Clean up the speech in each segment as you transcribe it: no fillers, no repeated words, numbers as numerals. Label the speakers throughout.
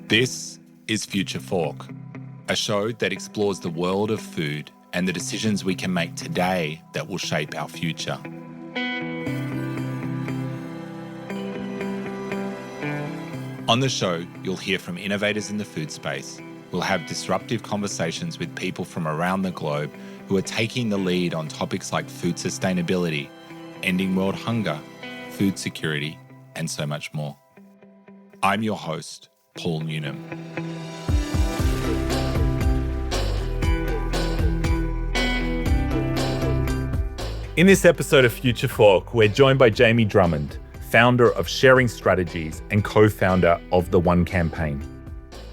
Speaker 1: This is Future Fork, a show that explores the world of food and the decisions we can make today that will shape our future. On the show, you'll hear from innovators in the food space. We'll have disruptive conversations with people from around the globe who are taking the lead on topics like food sustainability, ending world hunger, food security, and so much more. I'm your host, Paul Newnham. In this episode of Future Fork, we're joined by Jamie Drummond, founder of Sharing Strategies and co-founder of the One Campaign.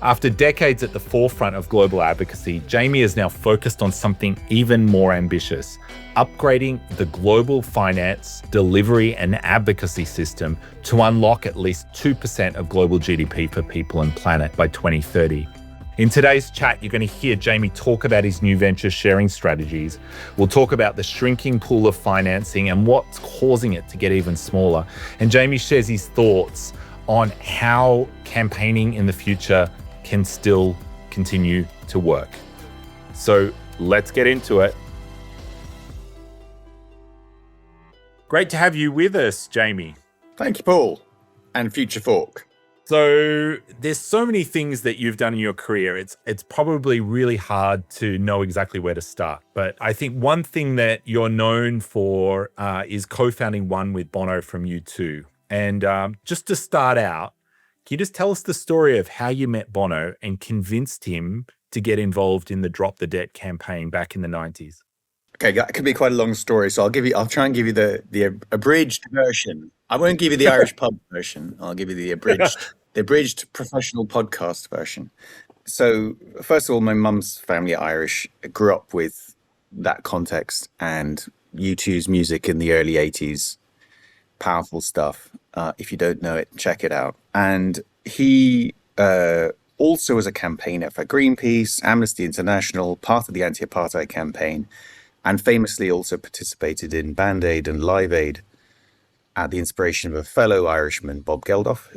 Speaker 1: After decades at the forefront of global advocacy, Jamie is now focused on something even more ambitious, upgrading the global finance, delivery and advocacy system to unlock at least 2% of global GDP for people and planet by 2030. In today's chat, you're going to hear Jamie talk about his new venture, Sharing Strategies. We'll talk about the shrinking pool of financing and what's causing it to get even smaller. And Jamie shares his thoughts on how campaigning in the future can still continue to work. So let's get into it. Great to have you with us, Jamie.
Speaker 2: Thank you, Paul, and Future Fork.
Speaker 1: So there's so many things that you've done in your career. It's probably really hard to know exactly where to start. But I think one thing that you're known for is co-founding One with Bono from U2. And just to start out, can you just tell us the story of how you met Bono and convinced him to get involved in the Drop the Debt campaign back in the 90s?
Speaker 2: Okay, that could be quite a long story, so I'll try and give you the abridged version. I won't give you the Irish pub version. I'll give you the abridged professional podcast version. So, first of all, my mum's family are Irish. I grew up with that context and U2's music in the early 80s. Powerful stuff. If you don't know it, check it out. And he also was a campaigner for Greenpeace, Amnesty International, part of the anti-apartheid campaign, and famously also participated in Band Aid and Live Aid at the inspiration of a fellow Irishman, Bob Geldof,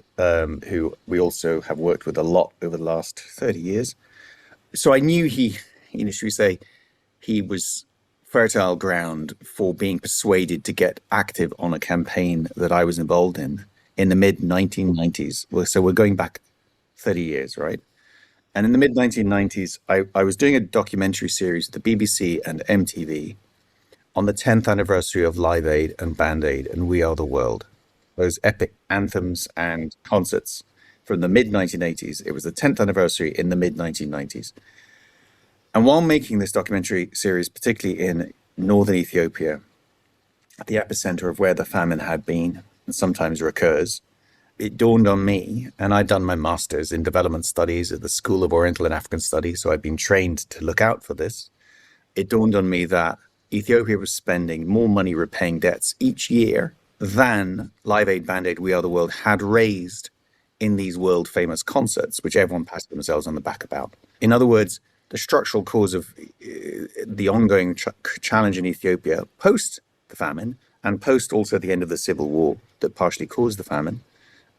Speaker 2: who we also have worked with a lot over the last 30 years. So I knew he was fertile ground for being persuaded to get active on a campaign that I was involved in the mid-1990s. So we're going back 30 years, right? And in the mid-1990s, I was doing a documentary series at the BBC and MTV on the 10th anniversary of Live Aid and Band Aid and We Are the World. Those epic anthems and concerts from the mid-1980s. It was the 10th anniversary in the mid-1990s. And while making this documentary series, particularly in northern Ethiopia, at the epicenter of where the famine had been and sometimes recurs, it dawned on me, and I'd done my master's in development studies at the School of Oriental and African Studies, so I'd been trained to look out for this. It dawned on me that Ethiopia was spending more money repaying debts each year than Live Aid, Band Aid, We Are the World had raised in these world famous concerts, which everyone patted themselves on the back about. In other words, the structural cause of the ongoing challenge in Ethiopia post the famine and post also the end of the civil war that partially caused the famine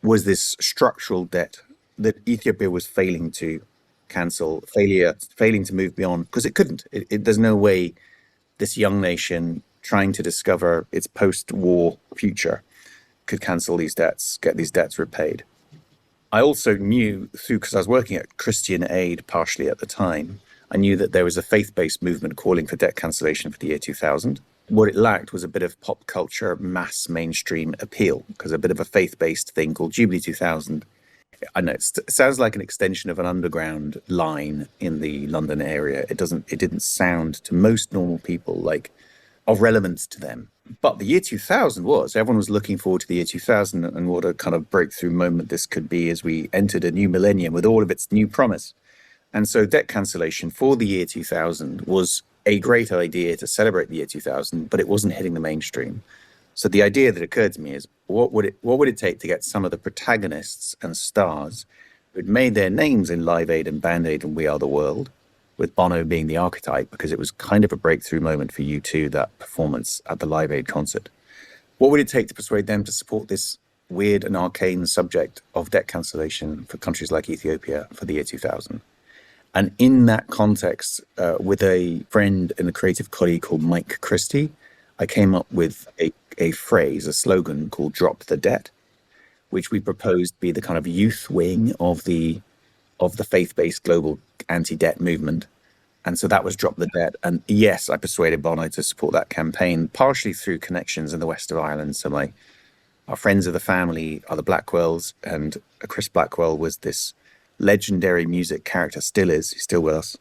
Speaker 2: was this structural debt that Ethiopia was failing to cancel, failing to move beyond, because it couldn't. There's no way this young nation trying to discover its post-war future could cancel these debts, get these debts repaid. I also knew because I was working at Christian Aid partially at the time, I knew that there was a faith-based movement calling for debt cancellation for the year 2000. What it lacked was a bit of pop culture, mass mainstream appeal, because a bit of a faith-based thing called Jubilee 2000. I know it sounds like an extension of an underground line in the London area. It didn't sound to most normal people like of relevance to them. But the year 2000 was. Everyone was looking forward to the year 2000 and what a kind of breakthrough moment this could be as we entered a new millennium with all of its new promise. And so debt cancellation for the year 2000 was a great idea to celebrate the year 2000, but it wasn't hitting the mainstream. So the idea that occurred to me is, what would it take to get some of the protagonists and stars who'd made their names in Live Aid and Band Aid and We Are the World, with Bono being the archetype, because it was kind of a breakthrough moment for U2, that performance at the Live Aid concert. What would it take to persuade them to support this weird and arcane subject of debt cancellation for countries like Ethiopia for the year 2000. And in that context, with a friend and a creative colleague called Mike Christie, I came up with a phrase, a slogan called "Drop the Debt," which we proposed be the kind of youth wing of the faith-based global anti-debt movement. And so that was Drop the Debt. And yes, I persuaded Bono to support that campaign, partially through connections in the west of Ireland. So our friends of the family are the Blackwells, and Chris Blackwell was this legendary music character, still is, he's still with us,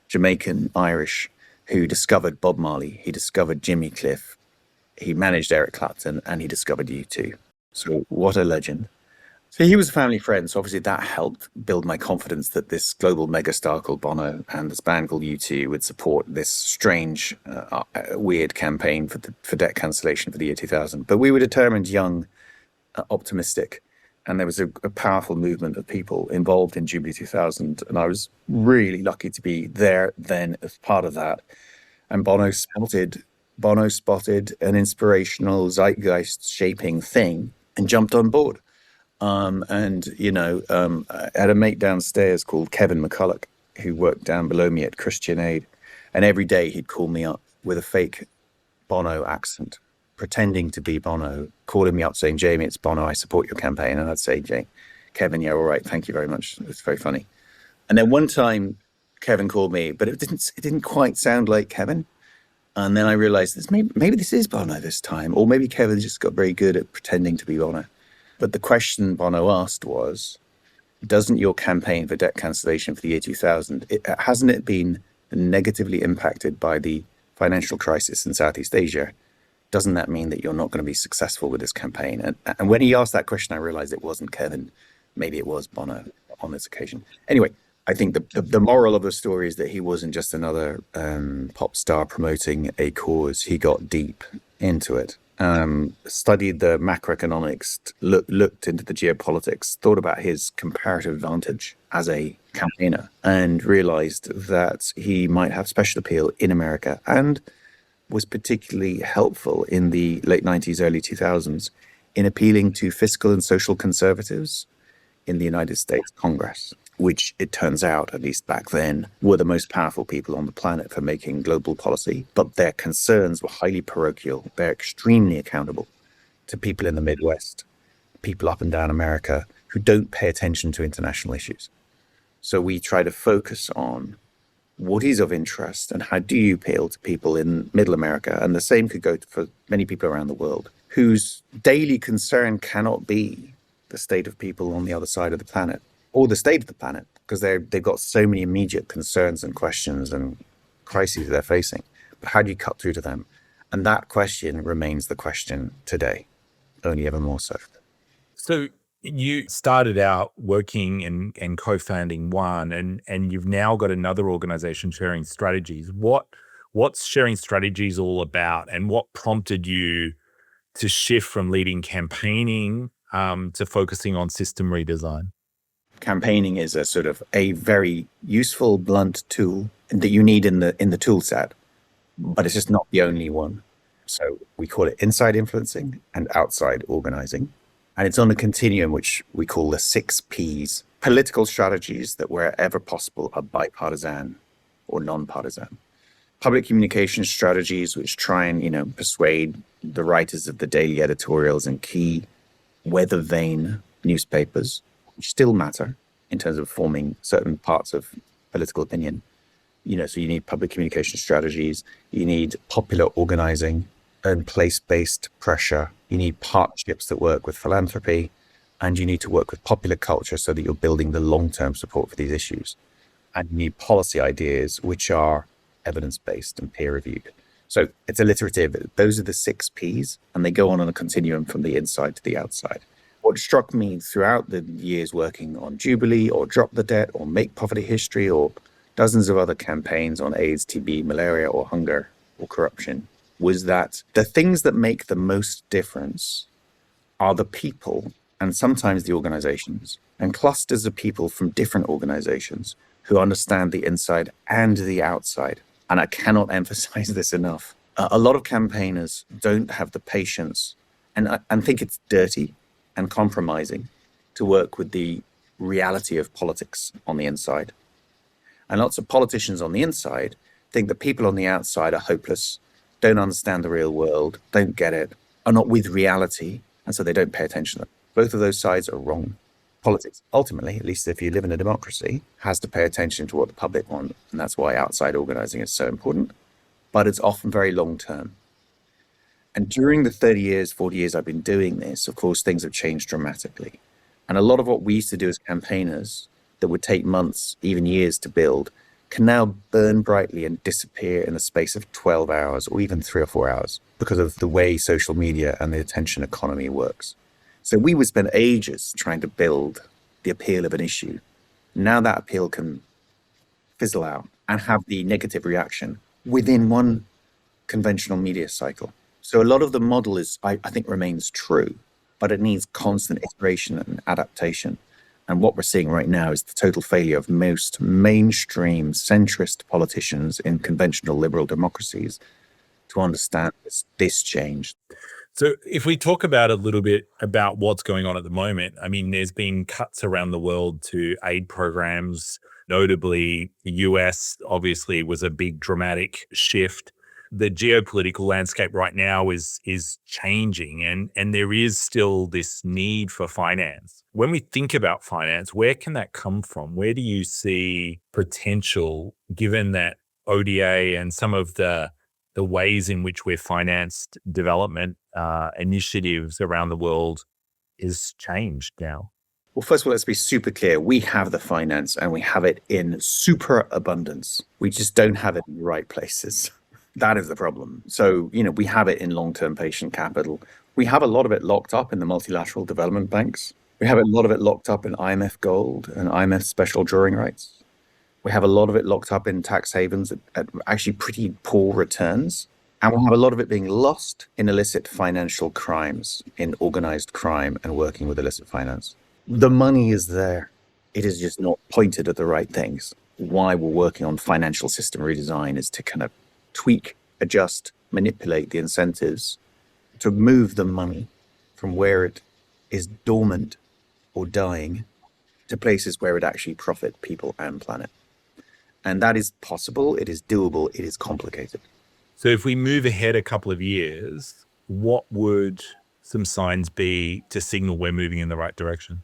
Speaker 2: Jamaican Irish, who discovered Bob Marley, he discovered Jimmy Cliff, he managed Eric Clapton, and he discovered U2. So what a legend. So he was a family friend, so obviously that helped build my confidence that this global megastar called Bono and this band called U2 would support this strange, weird campaign for debt cancellation for the year 2000. But we were determined, young, optimistic, and there was a powerful movement of people involved in Jubilee 2000, and I was really lucky to be there then as part of that. And Bono spotted an inspirational zeitgeist-shaping thing and jumped on board. I had a mate downstairs called Kevin McCulloch, who worked down below me at Christian Aid, and every day he'd call me up with a fake Bono accent, pretending to be Bono, calling me up saying, "Jamie, it's Bono, I support your campaign." And I'd say, "Kevin, yeah, all right, thank you very much. It's very funny." And then one time Kevin called me, but it didn't quite sound like Kevin. And then I realized maybe this is Bono this time, or maybe Kevin just got very good at pretending to be Bono. But the question Bono asked was, doesn't your campaign for debt cancellation for the year 2000, hasn't it been negatively impacted by the financial crisis in Southeast Asia? Doesn't that mean that you're not going to be successful with this campaign? And when he asked that question, I realized it wasn't Kevin. Maybe it was Bono on this occasion. Anyway, I think the moral of the story is that he wasn't just another pop star promoting a cause. He got deep into it, studied the macroeconomics, looked into the geopolitics, thought about his comparative advantage as a campaigner, and realized that he might have special appeal in America, and was particularly helpful in the late 90s, early 2000s in appealing to fiscal and social conservatives in the United States Congress, which it turns out, at least back then, were the most powerful people on the planet for making global policy. But their concerns were highly parochial. They're extremely accountable to people in the Midwest, people up and down America who don't pay attention to international issues. So we try to focus on what is of interest and how do you appeal to people in Middle America, and the same could go for many people around the world, whose daily concern cannot be the state of people on the other side of the planet, or the state of the planet, because they've got so many immediate concerns and questions and crises they're facing. But how do you cut through to them? And that question remains the question today, only ever more so.
Speaker 1: So you started out working and co-founding one, and you've now got another organization, Sharing Strategies. What's Sharing Strategies all about, and what prompted you to shift from leading campaigning to focusing on system redesign?
Speaker 2: Campaigning is a sort of a very useful, blunt tool that you need in the tool set, but it's just not the only one. So we call it inside influencing and outside organizing. And it's on a continuum, which we call the 6 Ps, political strategies that wherever possible are bipartisan or non-partisan. Public communication strategies, which try and, persuade the writers of the daily editorials in key weather vane newspapers, which still matter in terms of forming certain parts of political opinion. So you need public communication strategies, you need popular organizing and place-based pressure, you need partnerships that work with philanthropy, and you need to work with popular culture so that you're building the long-term support for these issues. And you need policy ideas which are evidence-based and peer-reviewed. So it's alliterative. Those are the 6 Ps, and they go on a continuum from the inside to the outside. What struck me throughout the years working on Jubilee or Drop the Debt or Make Poverty History or dozens of other campaigns on AIDS, TB, malaria or hunger or corruption was that the things that make the most difference are the people and sometimes the organizations and clusters of people from different organizations who understand the inside and the outside. And I cannot emphasize this enough. A lot of campaigners don't have the patience and think it's dirty and compromising to work with the reality of politics on the inside. And lots of politicians on the inside think that people on the outside are hopeless, don't understand the real world, don't get it, are not with reality, and so they don't pay attention to them. Both of those sides are wrong. Politics, ultimately, at least if you live in a democracy, has to pay attention to what the public want, and that's why outside organizing is so important. But it's often very long term. And during the 30 years, 40 years I've been doing this, of course, things have changed dramatically. And a lot of what we used to do as campaigners that would take months, even years to build, can now burn brightly and disappear in the space of 12 hours or even 3 or 4 hours because of the way social media and the attention economy works. So we would spend ages trying to build the appeal of an issue. Now that appeal can fizzle out and have the negative reaction within one conventional media cycle. So a lot of the model is, I think, remains true, but it needs constant iteration and adaptation. And what we're seeing right now is the total failure of most mainstream centrist politicians in conventional liberal democracies to understand this change.
Speaker 1: So if we talk about a little bit about what's going on at the moment, I mean, there's been cuts around the world to aid programs, notably the US obviously was a big dramatic shift. The geopolitical landscape right now is changing and there is still this need for finance. When we think about finance, where can that come from? Where do you see potential given that ODA and some of the ways in which we've financed development initiatives around the world is changed now?
Speaker 2: Well, first of all, let's be super clear. We have the finance and we have it in super abundance. We just don't have it in the right places. That is the problem. So, we have it in long-term patient capital. We have a lot of it locked up in the multilateral development banks. We have a lot of it locked up in IMF gold and IMF special drawing rights. We have a lot of it locked up in tax havens at actually pretty poor returns. And we have a lot of it being lost in illicit financial crimes, in organized crime and working with illicit finance. The money is there. It is just not pointed at the right things. Why we're working on financial system redesign is to kind of tweak, adjust, manipulate the incentives to move the money from where it is dormant or dying to places where it actually profit people and planet. And that is possible, it is doable, it is complicated.
Speaker 1: So if we move ahead a couple of years, what would some signs be to signal we're moving in the right direction?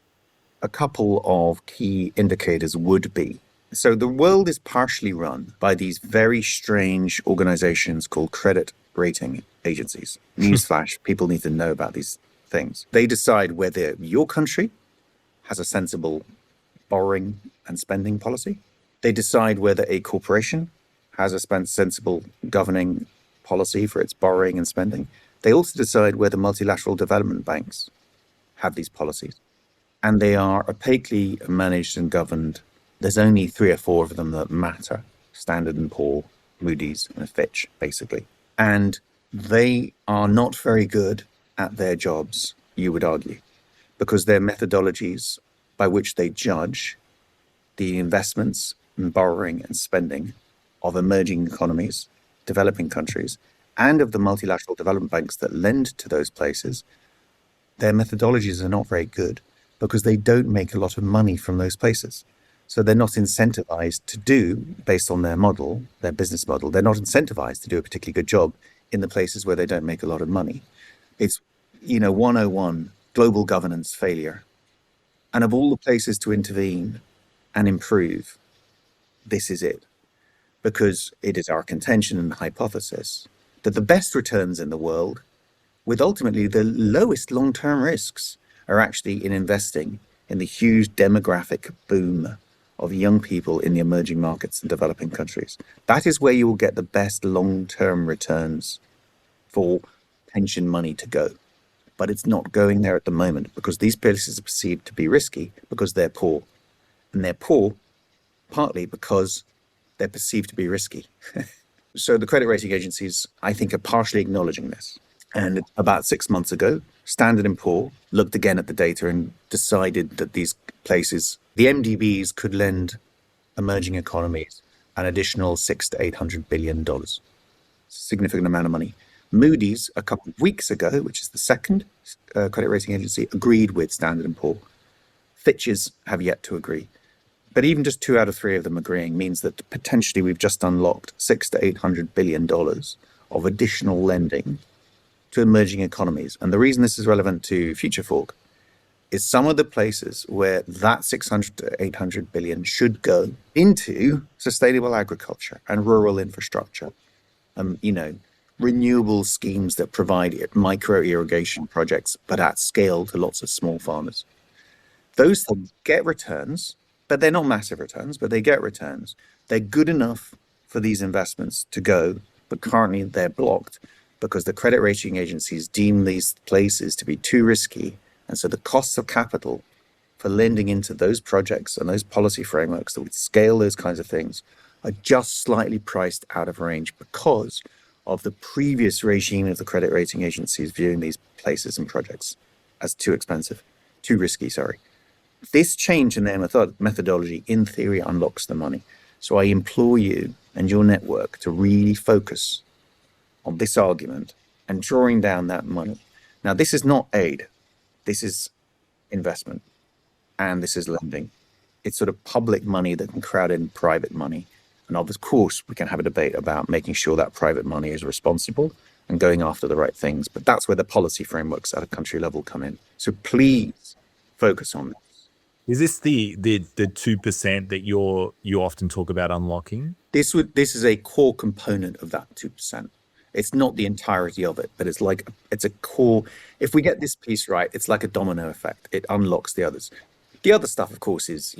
Speaker 2: A couple of key indicators would be, so the world is partially run by these very strange organizations called credit rating agencies. Newsflash, people need to know about these things. They decide whether your country has a sensible borrowing and spending policy. They decide whether a corporation has a sensible governing policy for its borrowing and spending. They also decide whether multilateral development banks have these policies. And they are opaquely managed and governed. There's only 3 or 4 of them that matter. Standard & Poor, Moody's, and Fitch, basically. And they are not very good at their jobs, you would argue, because their methodologies by which they judge the investments and borrowing and spending of emerging economies, developing countries, and of the multilateral development banks that lend to those places, their methodologies are not very good because they don't make a lot of money from those places. So they're not incentivized to do, based on their model, their business model, they're not incentivized to do a particularly good job in the places where they don't make a lot of money. It's, 101, global governance failure. And of all the places to intervene and improve, this is it. Because it is our contention and hypothesis that the best returns in the world, with ultimately the lowest long-term risks, are actually in investing in the huge demographic boom of young people in the emerging markets and developing countries. That is where you will get the best long-term returns for pension money to go. But it's not going there at the moment because these places are perceived to be risky because they're poor. And they're poor partly because they're perceived to be risky. So the credit rating agencies, I think, are partially acknowledging this. And about 6 months ago, Standard & Poor looked again at the data and decided that these places, the MDBs, could lend emerging economies an additional $600 to $800 billion. Significant amount of money. Moody's, a couple of weeks ago, which is the second credit rating agency, agreed with Standard & Poor. Fitch's have yet to agree. But even just 2 out of 3 of them agreeing means that potentially we've just unlocked $600 to $800 billion of additional lending to emerging economies. And the reason this is relevant to Future Fork is some of the places where that 600 to 800 billion should go into sustainable agriculture and rural infrastructure, renewable schemes that provide micro irrigation projects, but at scale to lots of small farmers. Those things get returns, but they're not massive returns, but they get returns. They're good enough for these investments to go, but currently they're blocked because the credit rating agencies deem these places to be too risky. And so the costs of capital for lending into those projects and those policy frameworks that would scale those kinds of things are just slightly priced out of range because of the previous regime of the credit rating agencies viewing these places and projects as too expensive, too risky, sorry. This change in their methodology, in theory, unlocks the money. So I implore you and your network to really focus on this argument and drawing down that money. Now, this is not aid. This is investment. And this is lending. It's sort of public money that can crowd in private money. And of course, we can have a debate about making sure that private money is responsible and going after the right things. But that's where the policy frameworks at a country level come in. So please focus on this.
Speaker 1: Is this the 2% that you often talk about unlocking?
Speaker 2: This is a core component of that 2%. It's not the entirety of it, but it's a core. If we get this piece right, it's like a domino effect. It unlocks the others. The other stuff, of course, is,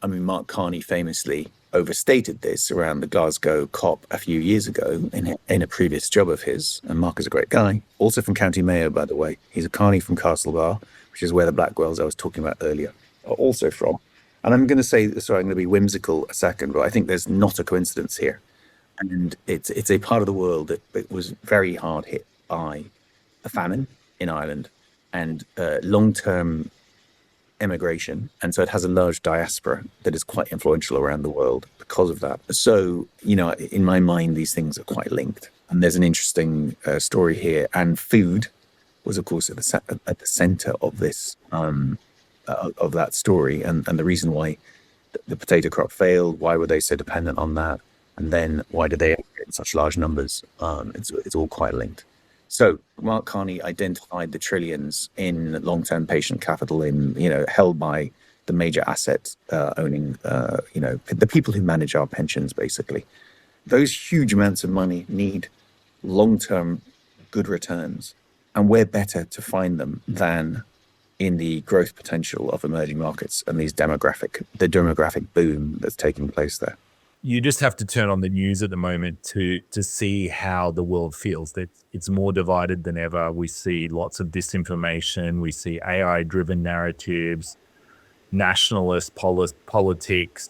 Speaker 2: Mark Carney famously overstated this around the Glasgow COP a few years ago in a previous job of his. And Mark is a great guy, also from County Mayo, by the way. He's a Carney from Castlebar, which is where the Blackwells I was talking about earlier are also from. And I'm going to say, sorry, I'm going to be whimsical a second, but I think there's not a coincidence here. And it's a part of the world that was very hard hit by a famine in Ireland and long-term immigration. And so it has a large diaspora that is quite influential around the world because of that. So, in my mind, these things are quite linked. And there's an interesting story here. And food was, of course, at the center of this, of that story. And the reason why the potato crop failed, why were they so dependent on that? And then why did they get in such large numbers? It's all quite linked. So Mark Carney identified the trillions in long-term patient capital held by the major asset owning, the people who manage our pensions, basically. Those huge amounts of money need long-term good returns. And where better to find them than in the growth potential of emerging markets and the demographic boom that's taking place there.
Speaker 1: You just have to turn on the news at the moment to see how the world feels. That it's more divided than ever. We see lots of disinformation. We see AI-driven narratives, nationalist politics.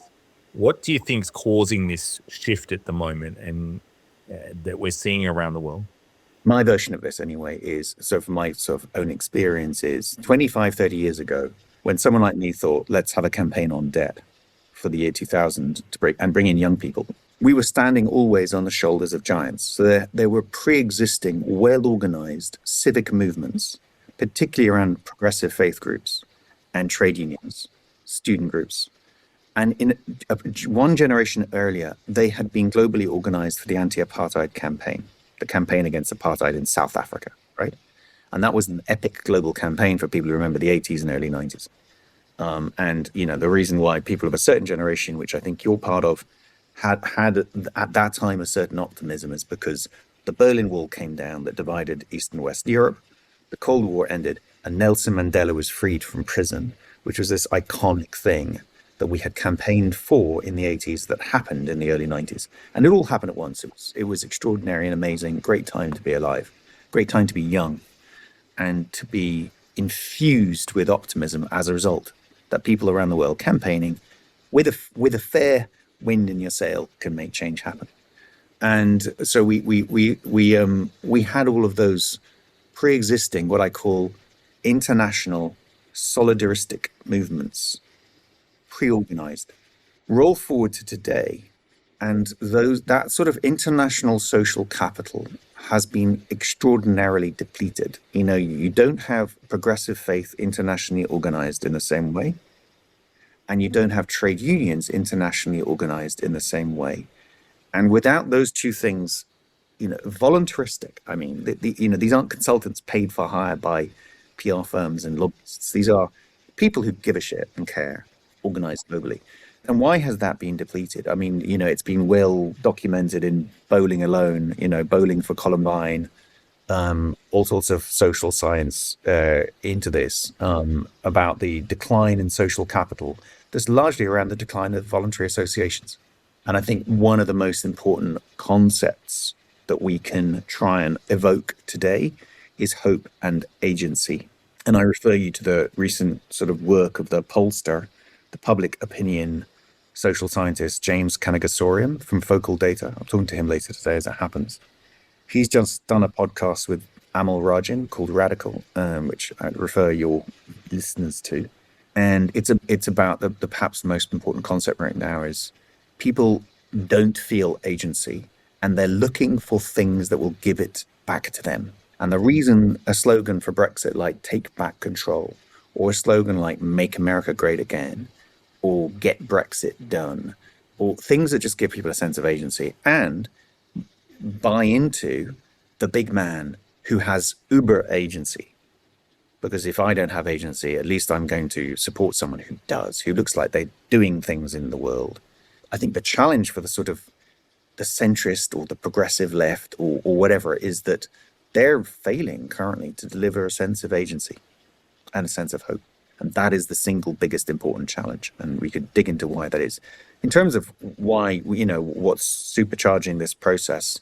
Speaker 1: What do you think is causing this shift at the moment and that we're seeing around the world?
Speaker 2: My version of this, anyway, is, so from my sort of own experience, is 25, 30 years ago, when someone like me thought, let's have a campaign on debt for the year 2000 to bring in young people, we were standing always on the shoulders of giants. So there were pre-existing, well-organized civic movements, particularly around progressive faith groups and trade unions, student groups. And in one generation earlier, they had been globally organized for the anti-apartheid campaign, the campaign against apartheid in South Africa, right? And that was an epic global campaign for people who remember the 80s and early 90s. The reason why people of a certain generation, which I think you're part of, had at that time a certain optimism is because the Berlin Wall came down that divided East and West Europe, the Cold War ended, and Nelson Mandela was freed from prison, which was this iconic thing that we had campaigned for in the 80s that happened in the early 90s. And it all happened at once. It was extraordinary and amazing, great time to be alive, great time to be young, and to be infused with optimism as a result that people around the world campaigning with a fair wind in your sail can make change happen. And so we had all of those pre-existing, what I call international solidaristic movements, pre-organized. Roll forward to today, And that sort of international social capital has been extraordinarily depleted. You don't have progressive faith internationally organized in the same way, and you don't have trade unions internationally organized in the same way. And without those two things, voluntaristic. I mean, these aren't consultants paid for hire by PR firms and lobbyists. These are people who give a shit and care, organized globally. And why has that been depleted? I mean, it's been well documented in Bowling Alone, Bowling for Columbine, all sorts of social science into this about the decline in social capital. That's largely around the decline of voluntary associations. And I think one of the most important concepts that we can try and evoke today is hope and agency. And I refer you to the recent sort of work of the pollster, the public opinion social scientist, James Kanagasorian from Focal Data. I'm talking to him later today as it happens. He's just done a podcast with Amal Rajan called Radical, which I'd refer your listeners to. And it's about the perhaps most important concept right now is people don't feel agency, and they're looking for things that will give it back to them. And the reason a slogan for Brexit like "Take Back Control," or a slogan like "Make America Great Again," or "Get Brexit Done," or things that just give people a sense of agency and buy into the big man who has uber agency. Because if I don't have agency, at least I'm going to support someone who does, who looks like they're doing things in the world. I think the challenge for the sort of the centrist or the progressive left or whatever is that they're failing currently to deliver a sense of agency and a sense of hope. And that is the single biggest important challenge. And we could dig into why that is. In terms of why, what's supercharging this process,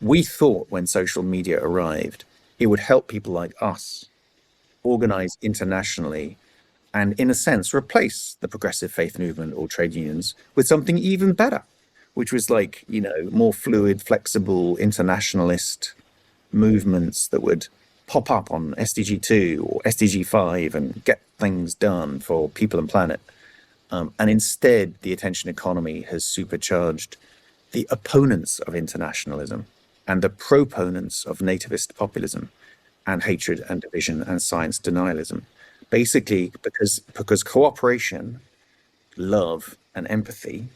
Speaker 2: we thought when social media arrived, it would help people like us organize internationally and, in a sense, replace the progressive faith movement or trade unions with something even better, which was like, more fluid, flexible, internationalist movements that would pop up on SDG 2 or SDG 5 and get things done for people and planet. And instead, the attention economy has supercharged the opponents of internationalism and the proponents of nativist populism and hatred and division and science denialism. Basically, because cooperation, love, and empathy,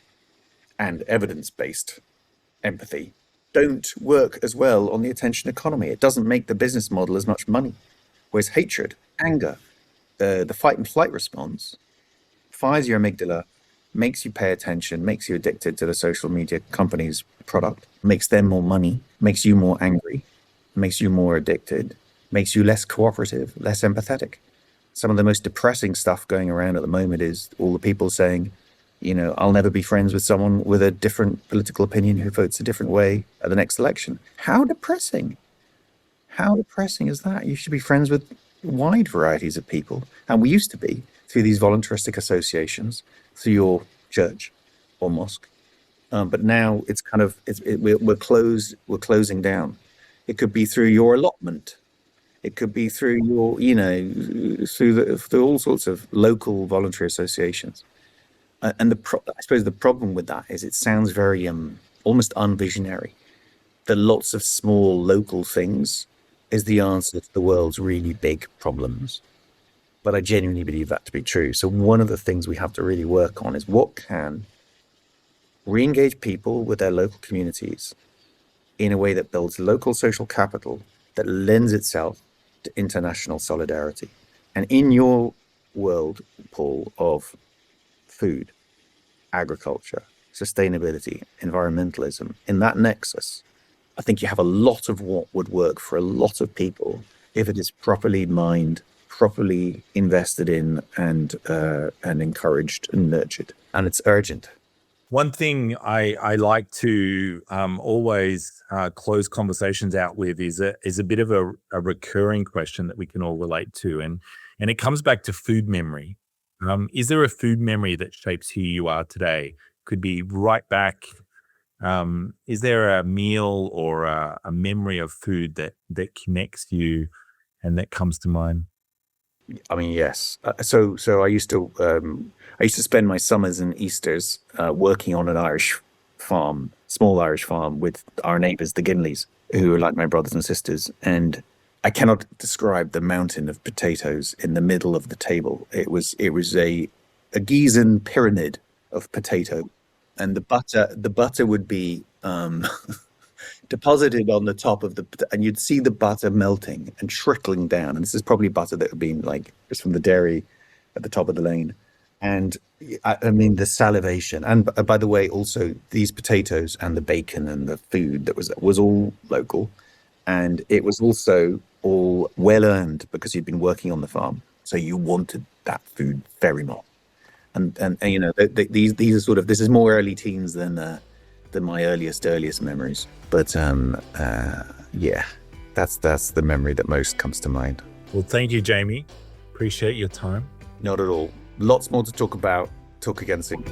Speaker 2: and evidence-based empathy don't work as well on the attention economy. It doesn't make the business model as much money. Whereas hatred, anger, the fight and flight response fires your amygdala, makes you pay attention, makes you addicted to the social media company's product, makes them more money, makes you more angry, makes you more addicted, makes you less cooperative, less empathetic. Some of the most depressing stuff going around at the moment is all the people saying, I'll never be friends with someone with a different political opinion who votes a different way at the next election. How depressing. How depressing is that? You should be friends with wide varieties of people. And we used to be through these voluntaristic associations, through your church or mosque. But now it's kind of, we're closing down. It could be through your allotment. It could be through your, through all sorts of local voluntary associations. And I suppose the problem with that is it sounds very almost unvisionary. That lots of small local things is the answer to the world's really big problems. But I genuinely believe that to be true. So one of the things we have to really work on is what can re-engage people with their local communities in a way that builds local social capital that lends itself to international solidarity. And in your world, Paul, of food, agriculture, sustainability, environmentalism, in that nexus, I think you have a lot of what would work for a lot of people if it is properly mined, properly invested in, and encouraged and nurtured. And it's urgent.
Speaker 1: One thing I like to always close conversations out with is a bit of a recurring question that we can all relate to, and it comes back to food memory. Is there a food memory that shapes who you are today? Could be right back. Is there a meal or a memory of food that connects you and that comes to mind?
Speaker 2: I mean, yes. So I used to spend my summers and Easters working on an Irish farm, small Irish farm, with our neighbours, the Ginleys, who are like my brothers and sisters. And I cannot describe the mountain of potatoes in the middle of the table. It was a Gizan pyramid of potato, and the butter would be deposited on the top of and you'd see the butter melting and trickling down. And this is probably butter that had been like just from the dairy at the top of the lane. And I mean, the salivation. And by the way, also these potatoes and the bacon and the food that was all local, and it was also all well earned because you'd been working on the farm, so you wanted that food very much. And these are sort of, this is more early teens than my earliest memories. But yeah, that's the memory that most comes to mind.
Speaker 1: Well, thank you, Jamie. Appreciate your time.
Speaker 2: Not at all. Lots more to talk about. Talk again soon.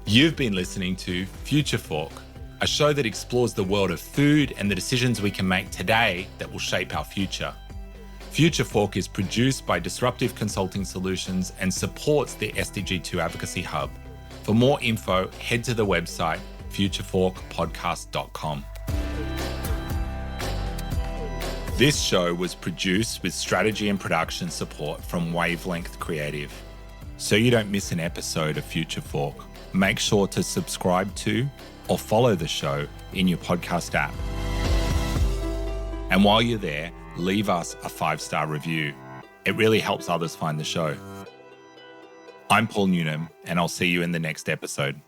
Speaker 1: You've been listening to Future Fork, a show that explores the world of food and the decisions we can make today that will shape our future. Future Fork is produced by Disruptive Consulting Solutions and supports the SDG2 Advocacy Hub. For more info, head to the website futureforkpodcast.com. This show was produced with strategy and production support from Wavelength Creative. So you don't miss an episode of Future Fork, make sure to subscribe to or follow the show in your podcast app. And while you're there, leave us a 5-star review. It really helps others find the show. I'm Paul Newnham, and I'll see you in the next episode.